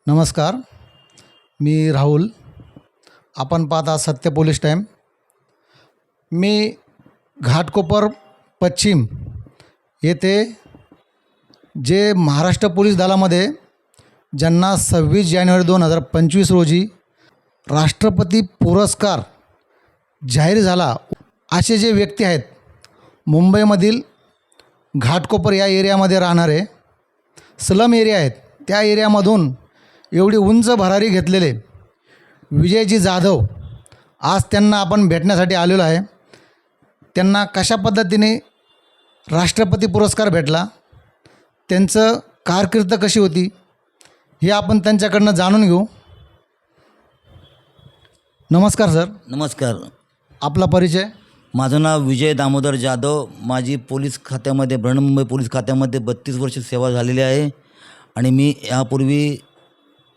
नमस्कार, मी राहुल. आपण पाहता सत्य पोलीस टाईम. मी घाटकोपर पश्चिम येथे जे महाराष्ट्र पोलीस दलामध्ये ज्यांना 26 जानेवारी 2025 रोजी राष्ट्रपती पुरस्कार जाहीर झाला असे जे व्यक्ती आहेत, मुंबईमधील घाटकोपर या एरियामध्ये राहणारे स्लम एरिया आहेत, त्या एरियामधून एवढी उंच भरारी घेतलेले विजयजी जाधव, आज त्यांना आपण भेटण्यासाठी आलेलो आहे. त्यांना कशा पद्धतीने राष्ट्रपती पुरस्कार भेटला, त्यांचं कारकीर्द कशी होती, हे आपण त्यांच्याकडनं जाणून घेऊ. नमस्कार सर. नमस्कार. आपला परिचय? माझं नाव विजय दामोदर जाधव. माझी पोलीस खात्यामध्ये बृहन्मुंबई पोलीस खात्यामध्ये 32 वर्ष सेवा झालेली आहे आणि मी यापूर्वी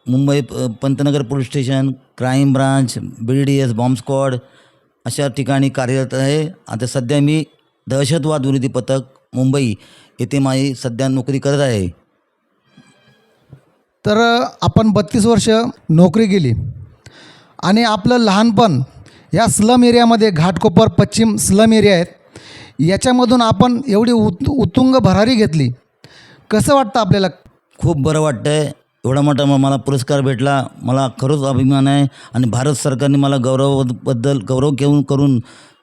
Mumbai Pantnagar police station, crime branch, BDS, bomb squad अशा ठिकाणी कार्यरत आहे. आता सध्या मी दहशतवाद विरोधी पथक मुंबई येथे माझी सध्या नोकरी करत आहे. तर आपण 32 वर्ष नोकरी केली आणि आपलं लहानपण या स्लम एरियामध्ये, घाटकोपर पश्चिम स्लम एरिया आहेत, याच्यामधून आपण एवढी उत्तुंग भरारी घेतली. कसं वाटतं आपल्याला? खूप बरं वाटतं आहे. एवढा मोठा मला पुरस्कार भेटला, मला खरंच अभिमान आहे. आणि भारत सरकारने मला गौरव करून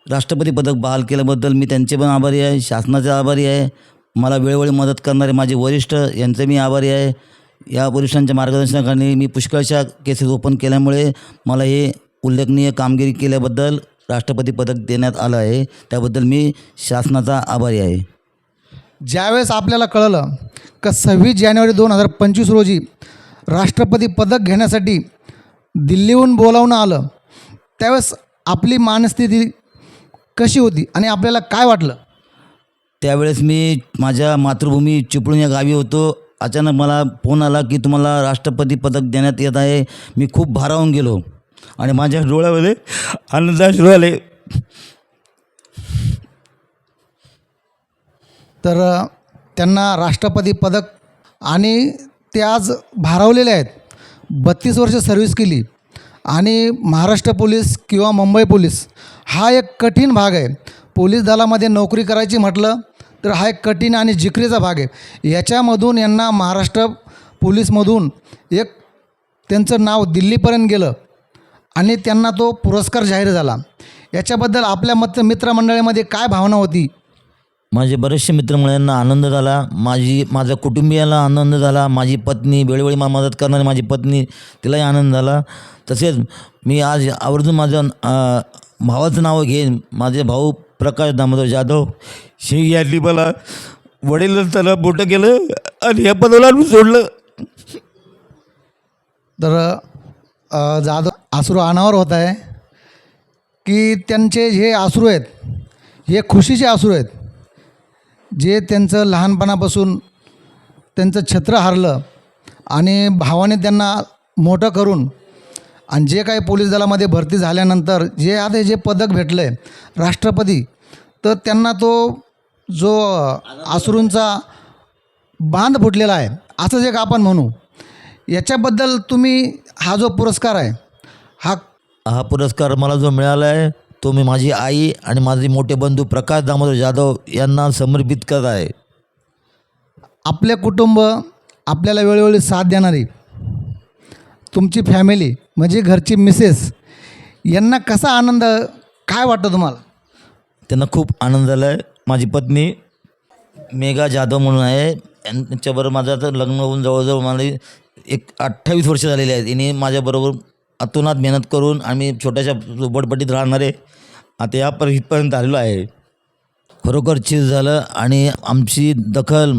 राष्ट्रपती पदक बहाल केल्याबद्दल मी त्यांचे पण आभारी आहे, शासनाचे आभारी आहे. मला वेळोवेळी मदत करणारे माझे वरिष्ठ यांचे मी आभारी आहे. या वरिष्ठांच्या मार्गदर्शनाखाली मी पुष्कळशा केसेस ओपन केल्यामुळे मला हे उल्लेखनीय कामगिरी केल्याबद्दल राष्ट्रपती पदक देण्यात आलं आहे. त्याबद्दल मी शासनाचा आभारी आहे. ज्यावेळेस आपल्याला कळलं का 26 जानेवारी 2025 रोजी राष्ट्रपती पदक घेण्यासाठी दिल्लीहून बोलावणं आलं, त्यावेळेस आपली मानस्थिती कशी होती आणि आपल्याला काय वाटलं? त्यावेळेस मी माझ्या मातृभूमी चिपळूण या गावी होतो. अचानक मला फोन आला की तुम्हाला राष्ट्रपती पदक देण्यात येत आहे. मी खूप भारावून गेलो आणि माझ्या डोळ्यामध्ये आनंदाश्रू आले. तर त्यांना राष्ट्रपती पदक, आणि ते आज भारावलेले आहेत. 32 वर्ष सर्व्हिस केली आणि महाराष्ट्र पोलीस किंवा मुंबई पोलीस हा एक कठीण भाग आहे. पोलीस दलामध्ये नोकरी करायची म्हटलं तर हा एक कठीण आणि जिकरीचा भाग आहे. याच्यामधून यांना महाराष्ट्र पोलीसमधून एक त्यांचं नाव दिल्लीपर्यंत गेलं आणि त्यांना तो पुरस्कार जाहीर झाला. याच्याबद्दल आपल्या मित्रमंडळीमध्ये काय भावना होती? माझे बरेचसे मित्रमंडळींना आनंद झाला, माझ्या कुटुंबियाला आनंद झाला. माझी पत्नी, वेळोवेळी मला मदत करणारी माझी पत्नी, तिलाही आनंद झाला. तसेच मी आज आवर्जून माझ्या भावाचं नाव घेईन. माझे भाऊ प्रकाश दामोदर जाधव यांनी मला वडील त्याला मोठं केलं आणि या पदाला सोडलं. तर जाधव अश्रू अनावर होत आहे की त्यांचे हे अश्रू आहेत, हे खुशीचे अश्रू आहेत, जे त्यांचं लहानपणापासून त्यांचं छत्र हरलं आणि भावाने त्यांना मोठं करून आणि जे काही पोलीस दलामध्ये भरती झाल्यानंतर जे आता जे पदक भेटलं आहे राष्ट्रपती, तर त्यांना तो जो अश्रूंचा बांध फुटलेला आहे असंच एक आपण म्हणू. याच्याबद्दल तुम्ही हा जो पुरस्कार आहे, हा पुरस्कार मला जो मिळाला आहे तो मी माझी आई आणि माझे मोठे बंधू प्रकाश दामोदर जाधव यांना समर्पित करत आहे. आपले कुटुंब, आपल्याला वेळोवेळी साथ देणारी तुमची फॅमिली म्हणजे घरची मिसेस, यांना कसा आनंद, काय वाटतं तुम्हाला? त्यांना खूप आनंद झाला आहे. माझी पत्नी मेघा जाधव म्हणून आहे, यांच्याबरोबर माझं आता लग्न होऊन जवळजवळ मला 28 वर्ष झालेली आहेत. हिने माझ्याबरोबर अतोनात मेहनत करून आम्ही छोट्याशा झोपडपट्टीत राहणारे आता इथपर्यंत आलेलो आहे. खरोखर चीज झालं आणि आमची दखल,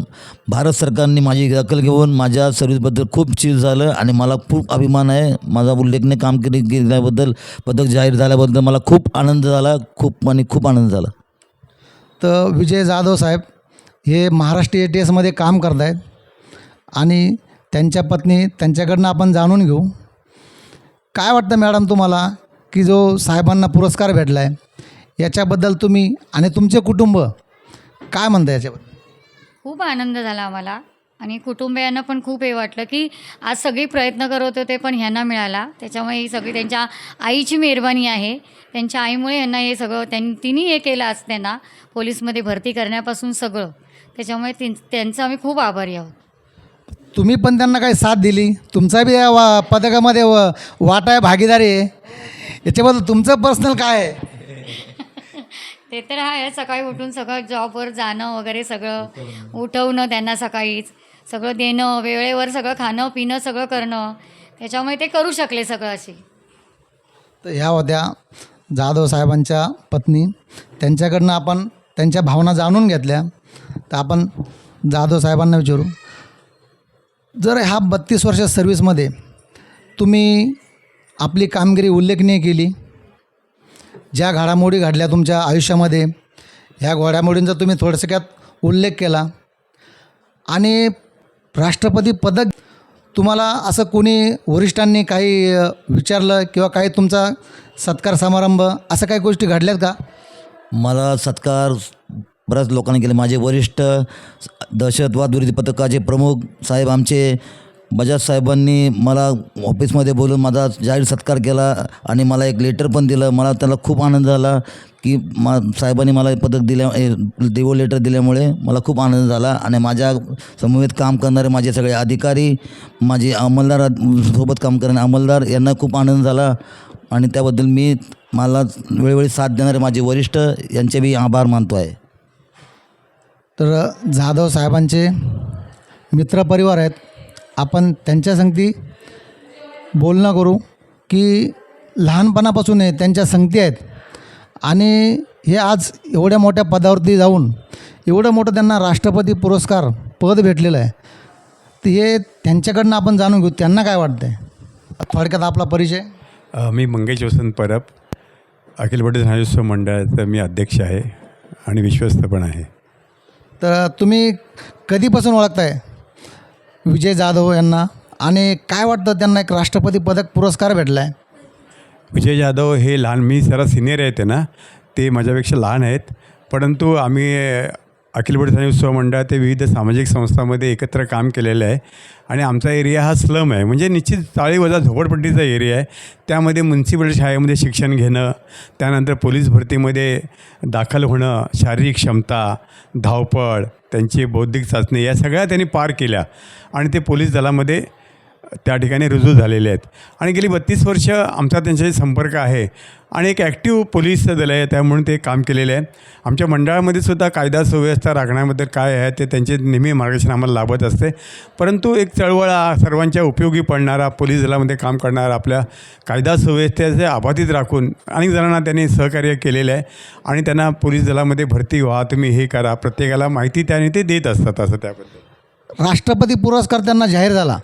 भारत सरकारने माझी दखल घेऊन माझ्या सर्व्हिसबद्दल खूप चीज झालं आणि मला खूप अभिमान आहे. माझा उल्लेखनीय कामगिरी केल्याबद्दल, पदक जाहीर झाल्याबद्दल मला खूप आनंद झाला, खूप आनंद झाला. तर विजय जाधव साहेब हे महाराष्ट्र ATSमध्ये काम करत आहेत आणि त्यांच्या पत्नी, त्यांच्याकडनं आपण जाणून घेऊ. काय वाटतं मॅडम तुम्हाला की जो साहेबांना पुरस्कार भेटला आहे, याच्याबद्दल तुम्ही आणि तुमचे कुटुंब काय म्हणता याच्याबद्दल? खूप आनंद झाला आम्हाला. आणि कुटुंबियांना पण खूप हे वाटलं की आज सगळी प्रयत्न करत होते पण ह्यांना मिळाला. त्याच्यामुळे ही सगळी त्यांच्या आईची मेहरबानी आहे. त्यांच्या आईमुळे यांना हे सगळं तिने हे केलं आज त्यांना पोलीसमध्ये भरती करण्यापासून सगळं. त्याच्यामुळे त्यांचं आम्ही खूप आभारी आहोत. तुम्ही पण त्यांना काही साथ दिली, तुमचा बी या पथकामध्ये वाटा आहे, भागीदारी आहे. याच्याबद्दल तुमचं पर्सनल काय आहे? ते तर आहे. सकाळी उठून सगळं जॉबवर जाणं वगैरे सगळं उठवणं, त्यांना सकाळीच सगळं देणं, वेळेवर सगळं खाणं पिणं सगळं करणं. त्याच्यामुळे ते करू शकले सगळं असे. तर ह्या होत्या जाधव साहेबांच्या पत्नी. त्यांच्याकडनं आपण त्यांच्या भावना जाणून घेतल्या. तर आपण जाधव साहेबांना विचारू, जर ह्या 32 वर्ष सर्व्हिसमध्ये तुम्ही आपली कामगिरी उल्लेखनीय केली, ज्या घडामोडी घडल्या तुमच्या आयुष्यामध्ये ह्या घडामोडींचा तुम्ही थोडक्यात उल्लेख केला आणि राष्ट्रपती पदक तुम्हाला असं कोणी वरिष्ठांनी काही विचारलं किंवा काही तुमचा सत्कार समारंभ असं काही गोष्टी घडल्यात का? मला सत्कार बऱ्याच लोकांनी केले. माझे वरिष्ठ दहशतवाद विरोधी पथकाचे प्रमुख साहेब आमचे बजाज साहेबांनी मला ऑफिसमध्ये बोलून माझा जाहीर सत्कार केला आणि मला एक लेटर पण दिलं. मला त्याला खूप आनंद झाला की साहेबांनी मला पदक देवो लेटर दिल्यामुळे मला खूप आनंद झाला. आणि माझ्या समवेत काम करणारे माझे सगळे अधिकारी, माझे अंमलदार, सोबत काम करणारे अंमलदार यांना खूप आनंद झाला. आणि त्याबद्दल मी मला वेळोवेळी साथ देणारे माझे वरिष्ठ यांचे मी आभार मानतो आहे. तर जाधव साहेबांचे मित्रपरिवार आहेत. आपण त्यांच्या संगती बोलणं करू की लहानपणापासून त्यांच्या संगती आहेत आणि हे आज एवढ्या मोठ्या पदावरती जाऊन एवढं मोठं त्यांना राष्ट्रपती पुरस्कार पद भेटलेलं आहे. तर हे त्यांच्याकडनं आपण जाणून घेऊ, त्यांना काय वाटतं आहे. थोडक्यात आपला परिचय. मी मंगेश वसंत परब, अखिल भारतीय समाजोत्सव मंडळाचं मी अध्यक्ष आहे आणि विश्वस्त पण आहे. तर तुम्ही कधीपासून ओळखताय विजय जाधव यांना आणि काय वाटतं त्यांना एक राष्ट्रपती पदक पुरस्कार भेटला आहे? विजय जाधव हे लहान, मी जरा सिनियर आहेत ना, ते माझ्यापेक्षा लहान आहेत. परंतु आम्ही अखिल भारतीय समाजोत्सव मंडळ ते विविध सामाजिक संस्थांमध्ये एकत्र काम केलेलं आहे. आणि आमचा एरिया हा स्लम आहे, म्हणजे निश्चित चाळीवजा झोपडपट्टीचा एरिया आहे. त्यामध्ये म्युन्सिपल शाळेमध्ये शिक्षण घेणं, त्यानंतर पोलीस भरतीमध्ये दाखल होणं, शारीरिक क्षमता, धावपळ, त्यांची बौद्धिक चाचणी या सगळ्या त्यांनी पार केल्या आणि ते पोलीस दलामध्ये त्या ठिकाणी रुजू झालेले आहेत. आणि गेली 32 वर्ष आमचा त्यांच्याशी संपर्क आहे आणि एक ॲक्टिव्ह पोलीस दल आहे, त्यामुळे ते काम केलेले आहे. आमच्या मंडळामध्ये सुद्धा कायदा सुव्यवस्था राखण्याबद्दल काय आहे ते त्यांचे नेहमी मार्गदर्शन आम्हाला लाभत असते. परंतु एक चळवळ सर्वांच्या उपयोगी पडणारा, पोलीस दलामध्ये काम करणारा, आपल्या कायदा सुव्यवस्थेचे अबाधित राखून अनेक जणांना त्यांनी सहकार्य केलेलं आहे आणि त्यांना पोलीस दलामध्ये भरती व्हा, तुम्ही हे करा, प्रत्येकाला माहिती त्याने ते देत असतात. असं त्याबद्दल राष्ट्रपती पुरस्कार त्यांना जाहीर झाला,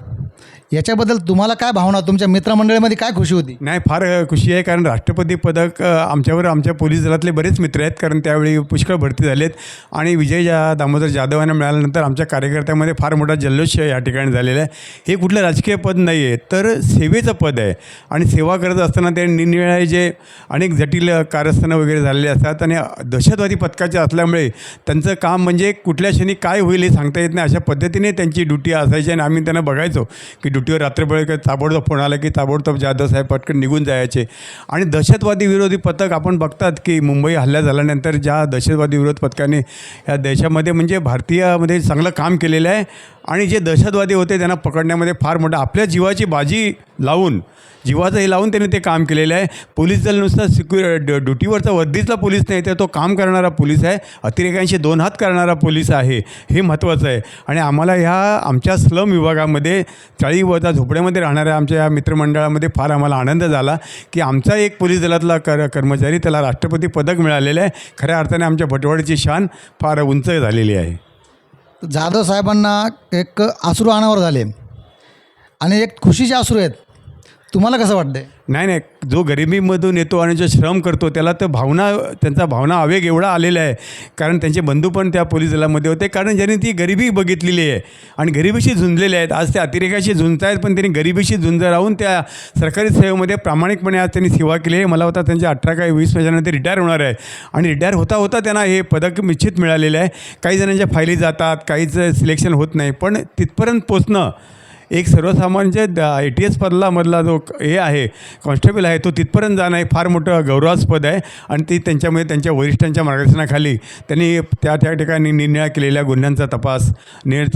याच्याबद्दल तुम्हाला काय भावना, तुमच्या मित्रमंडळीमध्ये काय खुशी होती? नाही, फार खुशी आहे, कारण राष्ट्रपती पदक आमच्या पोलीस दलातले बरेच मित्र आहेत, कारण त्यावेळी पुष्कळ भरती झालेत आणि विजय दामोदर जाधव यांना मिळाल्यानंतर आमच्या कार्यकर्त्यामध्ये फार मोठा जल्लोष या ठिकाणी झालेला आहे. हे कुठलं राजकीय पद नाही आहे, तर सेवेचं पद आहे आणि सेवा करत असताना ते निरनिराळे जे अनेक जटिल कारस्थानं वगैरे झालेले असतात आणि दहशतवादी पथकाचे असल्यामुळे त्यांचं काम म्हणजे कुठल्या क्षणी काय होईल हे सांगता येत नाही. अशा पद्धतीने त्यांची ड्युटी असायची आणि आम्ही त्यांना बघायचो की ड्युटीवर रात्रभर ताबडतोब फोन आला की ताबडतोब जाधव साहेब पटकन निघून जायचे. आणि दहशतवादी विरोधी पथक आपण बघतात की मुंबई हल्ला झाल्यानंतर ज्या दहशतवादी विरोध पथकाने या देशामध्ये म्हणजे भारतीयामध्ये चांगलं काम केलेलं आहे आणि जे दहशतवादी होते त्यांना पकडण्यामध्ये फार मोठं आपल्या जीवाची बाजी लावून, जीवाचं हे लावून त्यांनी ते काम केलेलं आहे. पोलीस दल नुसता ड्युटीवरचा वर्दीतला पोलीस नाही, तर तो काम करणारा पोलीस आहे, अतिरेक्यांशी 2 हात करणारा पोलीस आहे, हे महत्त्वाचं आहे. आणि आम्हाला ह्या आमच्या स्लम विभागामध्ये चाळीवजा झोपड्यामध्ये राहणाऱ्या आमच्या या मित्रमंडळामध्ये फार आम्हाला आनंद झाला की आमचा एक पोलीस दलातला कर्मचारी त्याला राष्ट्रपती पदक मिळालेलं आहे. खऱ्या अर्थाने आमच्या भटवाडीची शान फार उंच झालेली आहे. जाधव साहेबांना एक अश्रू अनावर झाले आणि एक खुशीचे अश्रू आहेत. तुम्हाला कसं वाटतंय? नाही, जो गरिबीमधून येतो आणि जो श्रम करतो त्याला तर त्यांचा भावना आवेग एवढा आलेला आहे. कारण त्यांचे बंधू पण त्या पोलीस दलामध्ये होते, कारण ज्यांनी ती गरिबी बघितलेली आहे आणि गरिबीशी झुंजलेले आहेत. आज ते अतिरेकाशी झुंजत आहेत, पण त्यांनी गरिबीशी झुंज राहून त्या सरकारी सेवेमध्ये प्रामाणिकपणे आज त्यांनी सेवा केली आहे. मला वाटतं त्यांच्या 18 का 20 वर्षानंतर रिटायर होणार आहे आणि रिटायर होता होता त्यांना हे पदक निश्चित मिळालेलं आहे. काही जणांच्या फायली जातात, काहीचं सिलेक्शन होत नाही, पण तिथपर्यंत पोचणं एक सर्वसामान्य ATS मधला जो हे आहे, कॉन्स्टेबल आहे, तो तिथपर्यंत जाणं हे फार मोठं गौरवास्पद आहे. आणि ती त्यांच्यामुळे त्यांच्या वरिष्ठांच्या मार्गदर्शनाखाली त्यांनी त्या ठिकाणी निरनिराळ्या केलेल्या गुन्ह्यांचा तपास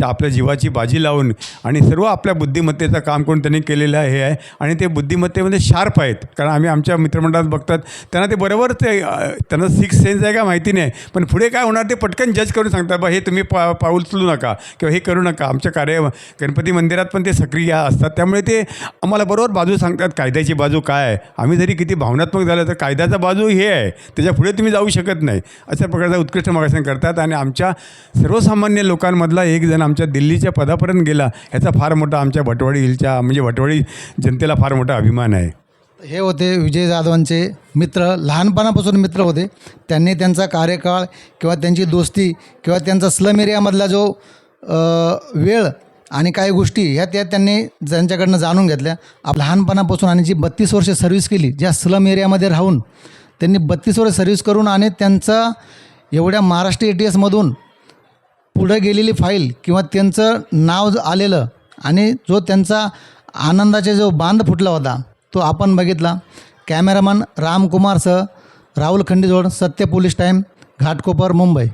आपल्या जीवाची बाजी लावून आणि सर्व आपल्या बुद्धिमत्तेचं काम करून त्यांनी केलेलं हे आहे. आणि ते बुद्धिमत्तेमध्ये शार्प आहेत, कारण आम्ही आमच्या मित्रमंडळात बघतात त्यांना ते बरोबर ते त्यांना सिक्स सेन्स आहे का माहिती नाही, पण पुढे काय होणार ते पटकन जज करून सांगतात, बा हे तुम्ही पाऊल उचलू नका किंवा हे करू नका. आमच्या गणपती मंदिरात पण ते सक्रिय असतात, त्यामुळे ते आम्हाला बरोबर बाजू सांगतात, कायद्याची बाजू काय आहे. आम्ही जरी किती भावनात्मक झालं तर कायद्याचा बाजू हे आहे, त्याच्या पुढे तुम्ही जाऊ शकत नाही, अशा प्रकारचा उत्कृष्ट मार्गदर्शन करतात. आणि आमच्या सर्वसामान्य लोकांमधला एक जण आमच्या दिल्लीच्या पदापर्यंत गेला, ह्याचा फार मोठा आमच्या भटवाडी हिलच्या म्हणजे भटवाडी जनतेला फार मोठा अभिमान आहे. हे होते विजय जाधवांचे मित्र, लहानपणापासून मित्र होते. त्यांनी त्यांचा कार्यकाळ किंवा त्यांची दोस्ती किंवा त्यांचा स्लम एरियामधला जो वेळ आणि काही गोष्टी ह्या त्यांनी त्यांच्याकडनं जाणून घेतल्या. लहानपणापासून आणि जी 32 वर्ष सर्व्हिस केली, ज्या स्लम एरियामध्ये राहून त्यांनी 32 वर्ष सर्व्हिस करून आणि त्यांचा एवढ्या महाराष्ट्र ATSमधून पुढं गेलेली फाईल किंवा त्यांचं नाव आलेलं आणि जो त्यांचा आनंदाचा जो बांध फुटला होता तो आपण बघितला. कॅमेरामन रामकुमारसह राहुल खंडीजोड, सत्य पोलीस टाईम, घाटकोपर, मुंबई.